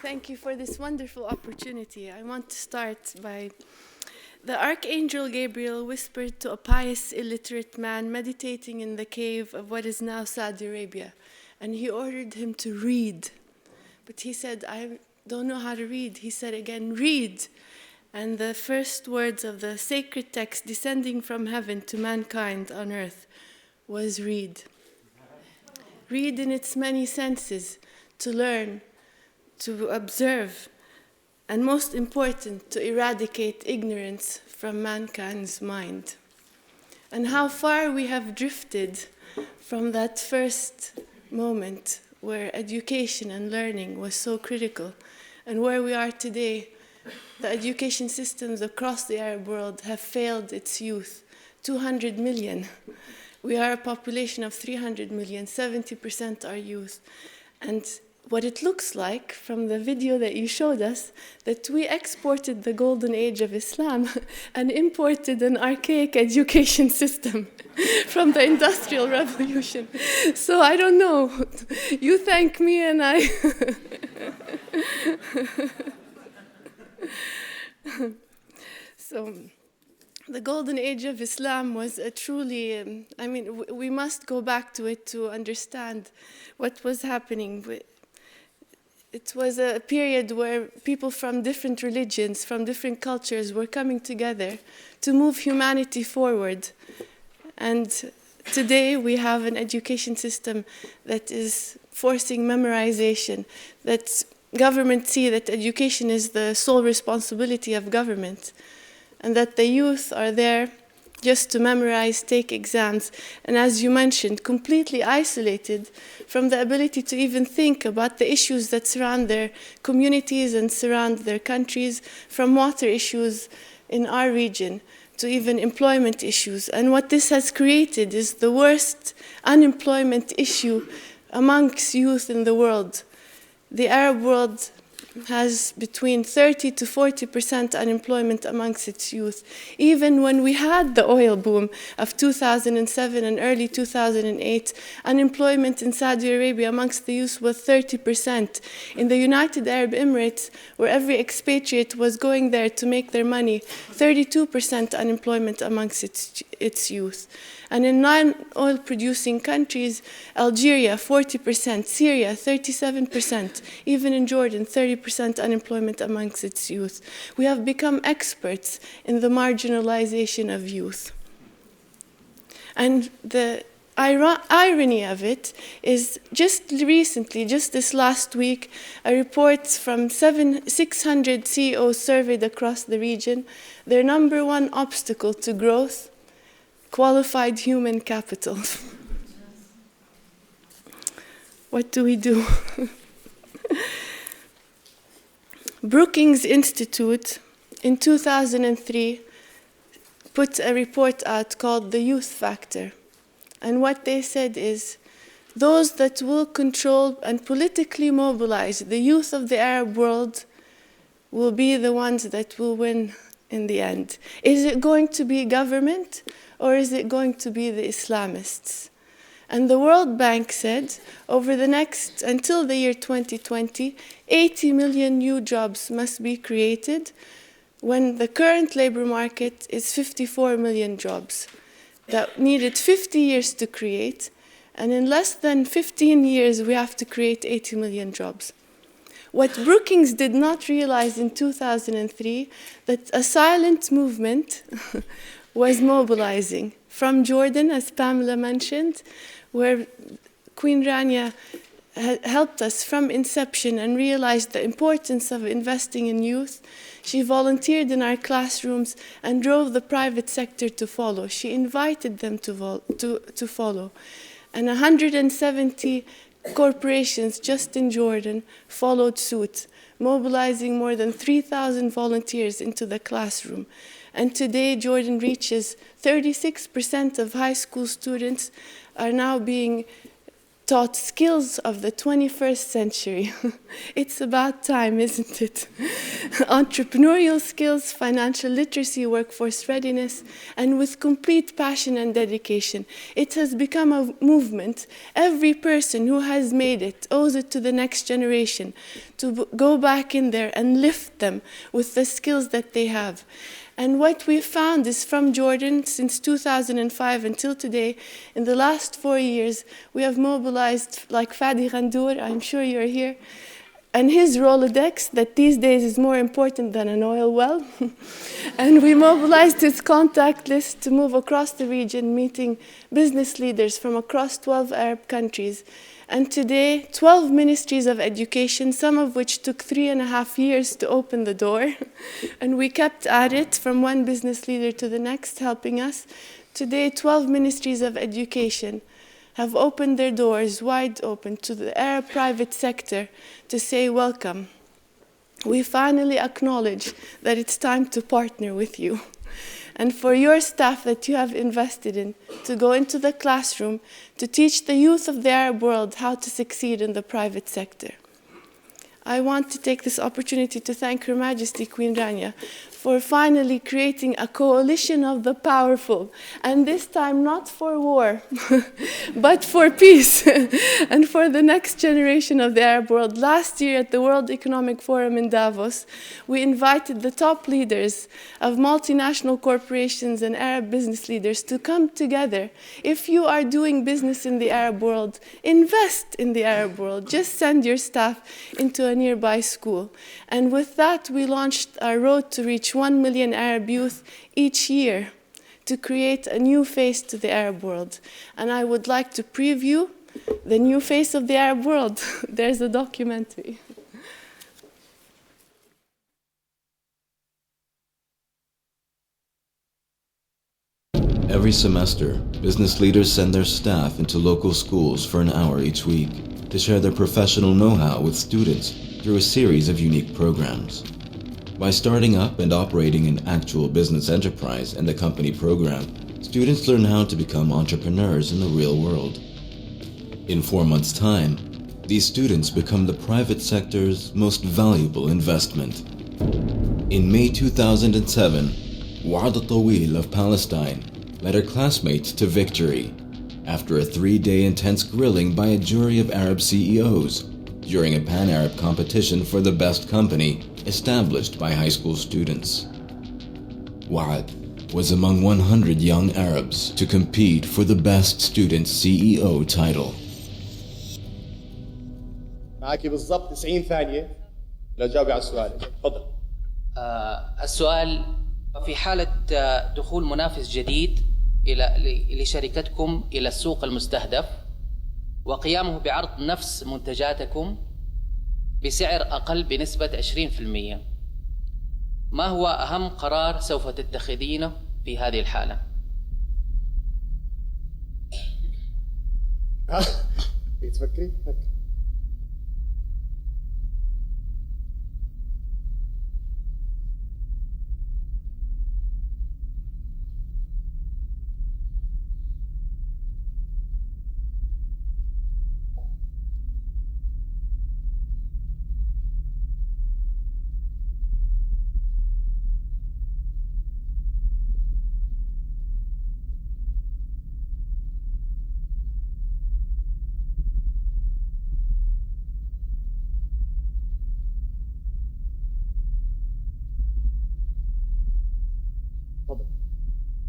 Thank you for this wonderful opportunity. I want to start by the Archangel Gabriel whispered to a pious, illiterate man meditating in the cave of what is now Saudi Arabia, and he ordered him to read. But he said, I don't know how to read. He said again, read. And the first words of the sacred text descending from heaven to mankind on earth was read. Read in its many senses, to learn, to observe, and most important, to eradicate ignorance from mankind's mind. And how far we have drifted from that first moment where education and learning was so critical, and where we are today. The education systems across the Arab world have failed its youth. 200 million. We are a population of 300 million, 70% are youth. And what it looks like from the video that you showed us, that we exported the golden age of Islam and imported an archaic education system from the Industrial Revolution. So I don't know. You thank me and I... So the golden age of Islam was a truly, we must go back to it to understand what was happening. It was a period where people from different religions, from different cultures were coming together to move humanity forward. And today we have an education system that is forcing memorization, that governments see that education is the sole responsibility of government, and that the youth are there just to memorize, take exams, and as you mentioned, completely isolated from the ability to even think about the issues that surround their communities and surround their countries, from water issues in our region to even employment issues. And what this has created is the worst unemployment issue amongst youth in the world. The Arab world has between 30 to 40% unemployment amongst its youth. Even when we had the oil boom of 2007 and early 2008, unemployment in Saudi Arabia amongst the youth was 30%. In the United Arab Emirates, where every expatriate was going there to make their money, 32% unemployment amongst its youth. And in non-oil producing countries, Algeria, 40%, Syria, 37%, even in Jordan, 30% unemployment amongst its youth. We have become experts in the marginalization of youth. And the irony of it is just recently, just this last week, a report from 600 CEOs surveyed across the region, their number one obstacle to growth: qualified human capital. What do we do? Brookings Institute in 2003 put a report out called The Youth Factor. And what they said is, those that will control and politically mobilize the youth of the Arab world will be the ones that will win in the end. Is it going to be government, or is it going to be the Islamists? And the World Bank said, over the next, until the year 2020, 80 million new jobs must be created, when the current labor market is 54 million jobs that needed 50 years to create, and in less than 15 years we have to create 80 million jobs. What Brookings did not realize in 2003, that a silent movement was mobilizing from Jordan, as Pamela mentioned, where Queen Rania helped us from inception and realized the importance of investing in youth. She volunteered in our classrooms and drove the private sector to follow. She invited them to follow. And 170 corporations just in Jordan followed suit, mobilizing more than 3,000 volunteers into the classroom. And today, Jordan reaches 36% of high school students are now being taught skills of the 21st century. It's about time, isn't it? Entrepreneurial skills, financial literacy, workforce readiness, and with complete passion and dedication. It has become a movement. Every person who has made it owes it to the next generation to go back in there and lift them with the skills that they have. And what we found is from Jordan, since 2005 until today, in the last 4 years, we have mobilized, like Fadi Ghandour, I'm sure you're here, and his Rolodex, that these days is more important than an oil well. And we mobilized his contact list to move across the region, meeting business leaders from across 12 Arab countries. And today, 12 ministries of education, some of which took 3.5 years to open the door. And we kept at it from one business leader to the next, helping us. Today, 12 ministries of education have opened their doors wide open to the Arab private sector to say welcome. We finally acknowledge that it's time to partner with you. And for your staff that you have invested in to go into the classroom to teach the youth of the Arab world how to succeed in the private sector. I want to take this opportunity to thank Her Majesty Queen Rania for finally creating a coalition of the powerful, and this time not for war, but for peace, and for the next generation of the Arab world. Last year at the World Economic Forum in Davos, we invited the top leaders of multinational corporations and Arab business leaders to come together. If you are doing business in the Arab world, invest in the Arab world. Just send your staff into a nearby school. And with that, we launched our road to reach 1 million Arab youth each year to create a new face to the Arab world. And I would like to preview the new face of the Arab world. There's a documentary. Every semester, business leaders send their staff into local schools for an hour each week to share their professional know-how with students through a series of unique programs. By starting up and operating an actual business enterprise and a company program, students learn how to become entrepreneurs in the real world. In 4 months' time, these students become the private sector's most valuable investment. In May 2007, Wa'ad al-Tawil of Palestine led her classmates to victory after a 3-day intense grilling by a jury of Arab CEOs during a pan-Arab competition for the best company established by high school students. Wa'ad was among 100 young Arabs to compete for the Best Student CEO title. معاكي بالضبط 90 ثانية لو جاوبي على السؤال. تفضل. السؤال: في حالة دخول منافس جديد لشركتكم إلى السوق المستهدف وقيامه بعرض نفس منتجاتكم بسعر أقل بنسبة 20%، ما هو أهم قرار سوف تتخذينه في هذه الحالة؟ تفكري؟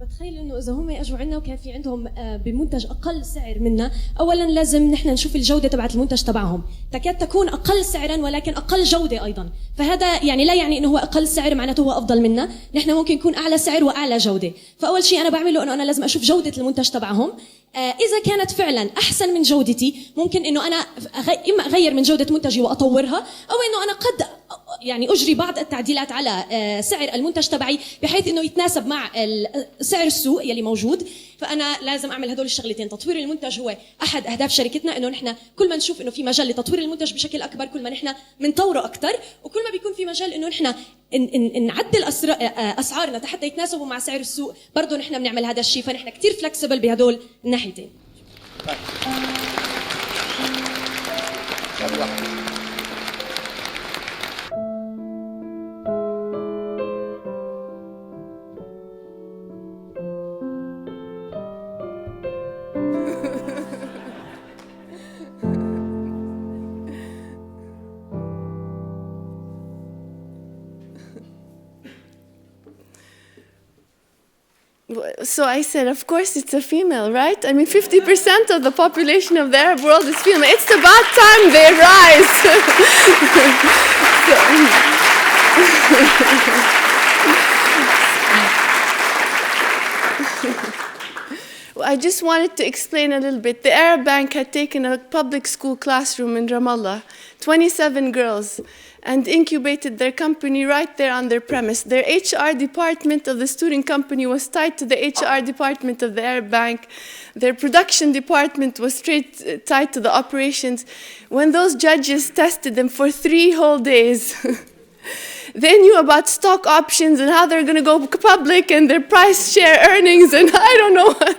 بتخيل انه اذا هم اجوا عندنا وكان في عندهم بمنتج اقل سعر منا، اولا لازم نحن نشوف الجوده تبعت المنتج تبعهم، تكاد تكون اقل سعرا ولكن اقل جوده ايضا، فهذا يعني لا يعني انه هو اقل سعر معناته هو افضل منا، نحن ممكن يكون اعلى سعر واعلى جوده، فاول شيء انا بعمله انه انا لازم اشوف جوده المنتج تبعهم، اذا كانت فعلا احسن من جودتي ممكن انه انا اما اغير من جوده منتجي واطورها، او انه انا قد يعني اجري بعض التعديلات على سعر المنتج تبعي بحيث انه يتناسب مع سعر السوق يلي موجود. فانا لازم اعمل هدول الشغلتين. تطوير المنتج هو احد اهداف شركتنا، انه نحن كل ما نشوف انه في مجال لتطوير المنتج بشكل اكبر كل ما نحن بنطوره اكثر، وكل ما بيكون في مجال انه نحن نعدل اسعارنا حتى يتناسبوا مع سعر السوق، برضه نحن بنعمل هذا الشيء. فنحن كثير فلكسبل بهدول الناحيتين. So I said, of course it's a female, right? I mean, 50% of the population of the Arab world is female. It's about time they rise. I just wanted to explain a little bit. The Arab Bank had taken a public school classroom in Ramallah, 27 girls, and incubated their company right there on their premise. Their HR department of the student company was tied to the HR department of the Arab Bank. Their production department was straight tied to the operations. When those judges tested them for 3 whole days, they knew about stock options and how they're going to go public and their price share earnings and I don't know what.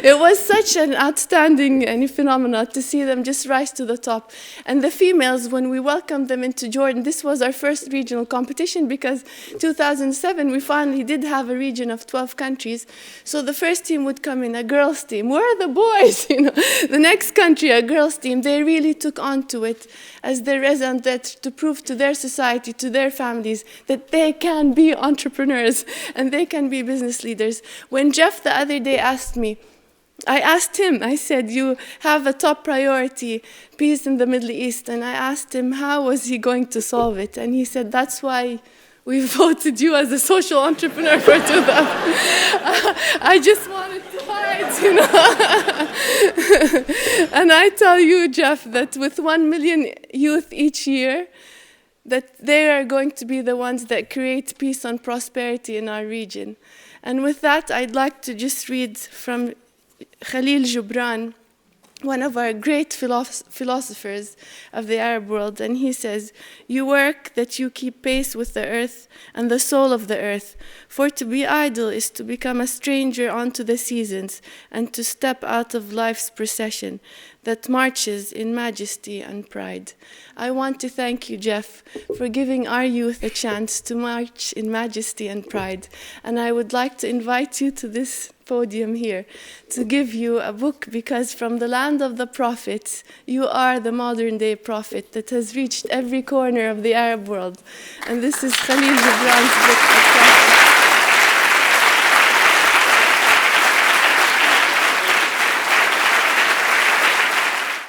It was such an outstanding phenomenon to see them just rise to the top. And the females, when we welcomed them into Jordan, this was our first regional competition because 2007 we finally did have a region of 12 countries. So the first team would come in, a girls team. Where are the boys? The next country, a girls team. They really took on to it as their raison d'etre to prove to their society, to their families, that they can be entrepreneurs and they can be business leaders. When Jeff the other day asked me, I asked him, I said, you have a top priority, peace in the Middle East, and I asked him how was he going to solve it, and he said, that's why we voted you as a social entrepreneur for 2000. I just wanted to hide, And I tell you, Jeff, that with 1 million youth each year, that they are going to be the ones that create peace and prosperity in our region. And with that, I'd like to just read from Khalil Gibran, one of our great philosophers of the Arab world, and he says, "You work that you keep pace with the earth and the soul of the earth, for to be idle is to become a stranger unto the seasons and to step out of life's procession that marches in majesty and pride." I want to thank you, Jeff, for giving our youth a chance to march in majesty and pride, and I would like to invite you to this podium here to give you a book, because from the land of the prophets, you are the modern day prophet that has reached every corner of the Arab world. And this is Khalil Gibran's book, A Prophet.